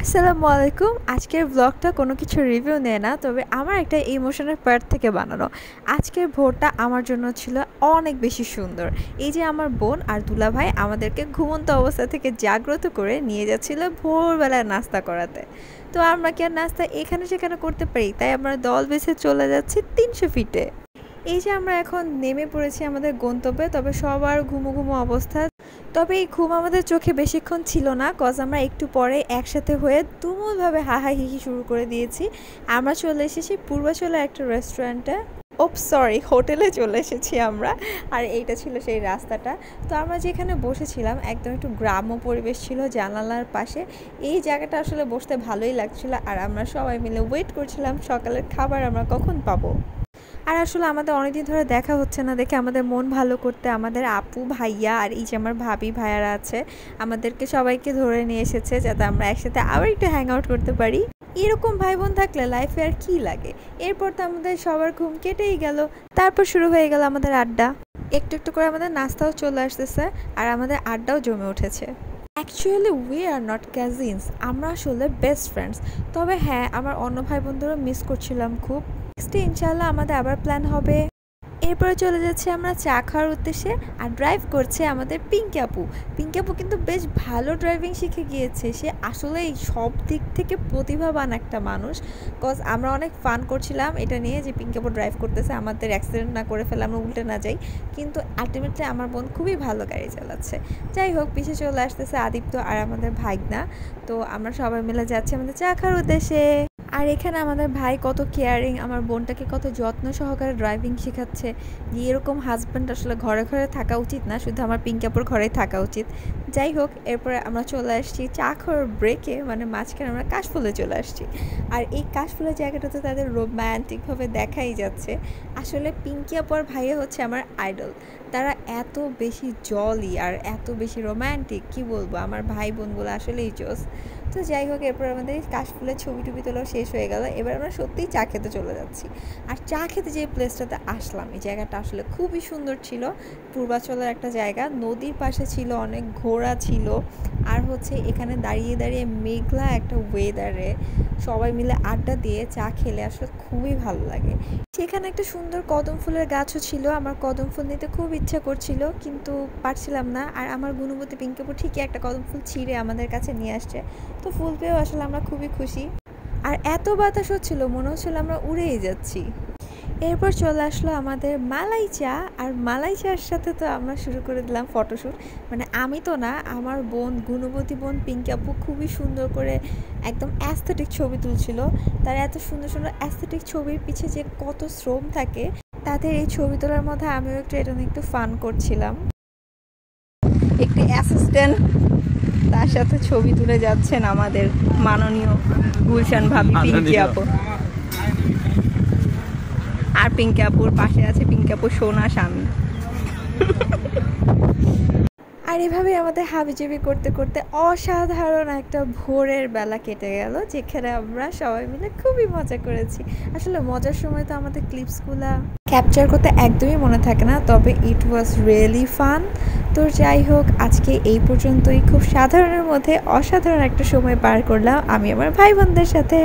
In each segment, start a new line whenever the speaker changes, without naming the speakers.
আসসালামু আলাইকুম। আজকের ব্লগটা কোনো কিছু রিভিউ নেয় না, তবে আমার একটা ইমোশনের পার্ট থেকে বানানো। আজকের ভোরটা আমার জন্য ছিল অনেক বেশি সুন্দর। এই যে আমার বোন আর দুলাভাই আমাদেরকে ঘুমন্ত অবস্থা থেকে জাগ্রত করে নিয়ে যাচ্ছিল ভোরবেলায় নাস্তা করাতে। তো আমরা কি আর নাস্তা এখানে সেখানে করতে পারি, তাই আমরা দল বেঁধে চলে যাচ্ছি 300 ফিটে। এই যে আমরা এখন নেমে পড়েছি আমাদের গন্তব্যে, তবে সবার ঘুমো ঘুমো অবস্থা। তবে এই ঘুম আমাদের চোখে বেশিক্ষণ ছিল না, কজ আমরা একটু পরে একসাথে হয়ে তুমুলভাবে হাহাহিহি শুরু করে দিয়েছি। আমরা চলে এসেছি পূর্বাচলের একটা রেস্টুরেন্টে, সরি, হোটেলে চলে এসেছি আমরা। আর এইটা ছিল সেই রাস্তাটা। তো আমরা যেখানে বসেছিলাম একদম একটু গ্রাম্য পরিবেশ ছিল, জানালার পাশে। এই জায়গাটা আসলে বসতে ভালোই লাগছিল, আর আমরা সবাই মিলে ওয়েট করছিলাম সকালের খাবার আমরা কখন পাবো। আর আসলে আমাদের অনেকদিন ধরে দেখা হচ্ছে না দেখে আমাদের মন ভালো করতে আমাদের আপু ভাইয়া আর এই যে আমার ভাবি ভাইয়ারা আছে, আমাদেরকে সবাইকে ধরে নিয়ে এসেছে যাতে আমরা একসাথে আবার একটু হ্যাং আউট করতে পারি। এরকম ভাই বোন থাকলে লাইফে আর কি লাগে। এরপর তো আমাদের সবার ঘুম কেটেই গেল, তারপর শুরু হয়ে গেল আমাদের আড্ডা। একটু একটু করে আমাদের নাস্তাও চলে আসতেছে, আর আমাদের আড্ডাও জমে উঠেছে। Actually we are not cousins, আমরা আসলে বেস্ট ফ্রেন্ডস। তবে হ্যাঁ, আমার অন্য ভাই বোনদেরও মিস করছিলাম খুব। নেক্সট ডে ইনশাল্লাহ আমাদের আবার প্ল্যান হবে। এরপরে চলে যাচ্ছি আমরা চা খাওয়ার উদ্দেশ্যে, আর ড্রাইভ করছে আমাদের পিঙ্কি আপু। পিঙ্কি আপু কিন্তু বেশ ভালো ড্রাইভিং শিখে গিয়েছে। সে আসলে সব দিক থেকে প্রতিভাবান একটা মানুষ। কজ আমরা অনেক ফান করছিলাম এটা নিয়ে যে পিঙ্কি আপু ড্রাইভ করতেছে, আমাদের অ্যাক্সিডেন্ট না করে ফেলে, আমরা উল্টে না যাই। কিন্তু আলটিমেটলি আমার বোন খুবই ভালো গাড়ি চালাচ্ছে। যাই হোক, পিছিয়ে চলে আসতেছে আদিত্য আর আমাদের ভাইগনা। তো আমরা সবাই মিলে যাচ্ছি আমাদের চা খাওয়ার উদ্দেশ্যে। আর এখানে আমাদের ভাই কত কেয়ারিং, আমার বোনটাকে কত যত্ন সহকারে ড্রাইভিং শেখাচ্ছে। এরকম হাজব্যান্ড আসলে ঘরে ঘরে থাকা উচিত না, শুধু আমার পিঙ্কাপুর ঘরেই থাকা উচিত। যাই হোক, এরপরে আমরা চলে আসছি চা খাওয়ার ব্রেকে, মানে মাঝখানে আমরা কাশফুলে চলে আসছি। আর এই কাশফুলের জায়গাটা তো তাদের রোম্যান্টিকভাবে দেখাই যাচ্ছে। আসলে পিঙ্কি আপু আর ভাইয়া হচ্ছে আমার আইডল। তারা এত বেশি জলি আর এত বেশি রোম্যান্টিক, কি বলবো, আমার ভাই বোনগুলো আসলেই জোস। তো যাই হোক, এরপর আমাদের কাশফুলের ছবি টবি তোলাও শেষ হয়ে গেল। এবার আমরা সত্যিই চা খেতে চলে যাচ্ছি। আর চা খেতে যে প্লেসটাতে আসলাম, এই জায়গাটা আসলে খুবই সুন্দর ছিল। পূর্বাচলের একটা জায়গা, নদীর পাশে ছিল, অনেক ঘোড়া ছিল। আর হচ্ছে এখানে দাঁড়িয়ে দাঁড়িয়ে মেঘলা একটা ওয়েদারে সবাই মিলে আড্ডা দিয়ে চা খেলে আসলে খুবই ভালো লাগে। সেখানে একটা সুন্দর কদম ফুলের গাছও ছিল। আমার কদম ফুল নিতে খুব ইচ্ছা করছিল, কিন্তু পারছিলাম না। আর আমার গুণবতী পিঙ্কাপু ঠিকই একটা কদম ফুল ছিঁড়ে আমাদের কাছে নিয়ে আসছে। তো ফুল পেয়েও আসলে আমরা খুবই খুশি। আর এত বাতাস হচ্ছিল, মনে হচ্ছিল আমরা উড়েই যাচ্ছি। এরপর চলে আসলো আমাদের মালাই চা, আর মালাই চার সাথে তো আমরা শুরু করে দিলাম ফটোশ্যুট। মানে আমি তো না, আমার বোন, গুণবতী বোন পিঙ্কি আপু খুবই সুন্দর করে একদম অ্যাস্থেটিক ছবি তুলছিল। তার এত সুন্দর সুন্দর অ্যাস্থেটিক ছবির পিছে যে কত শ্রম থাকে, তাদের এই ছবি তোলার মধ্যে আমিও একটু এটা নিয়ে একটু ফান করছিলাম। একটি অ্যাসিস্ট্যান্ট, তার সাথে ছবি তুলে যাচ্ছেন আমাদের মাননীয় গুলশান ভাবি পিঙ্কি আপু। আর পিঙ্কি আপুর পাশে আছে পিঙ্কি আপুর সোনা স্বামী। আর এভাবে আমাদের হাবিজাবি করতে করতে অসাধারণ একটা ভোরের বেলা কেটে গেল, যেখানে আমরা সবাই মিলে খুবই মজা করেছি। আসলে মজার সময় তো আমাদের ক্লিপসগুলা ক্যাপচার করতে একদমই মনে থাকে না, তবে ইট ওয়াজ রিয়েলি ফান। তো যাই হোক, আজকে এই পর্যন্তই। খুব সাধারণের মধ্যে অসাধারণ একটা সময় পার করলাম আমি আমার ভাই বোনদের সাথে।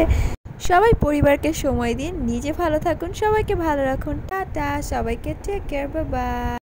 সবাই পরিবারকে সময় দিন, নিজে ভালো থাকুন, সবাইকে ভালো রাখুন। টাটা, সবাইকে টেক কেয়ার, বাই বাই।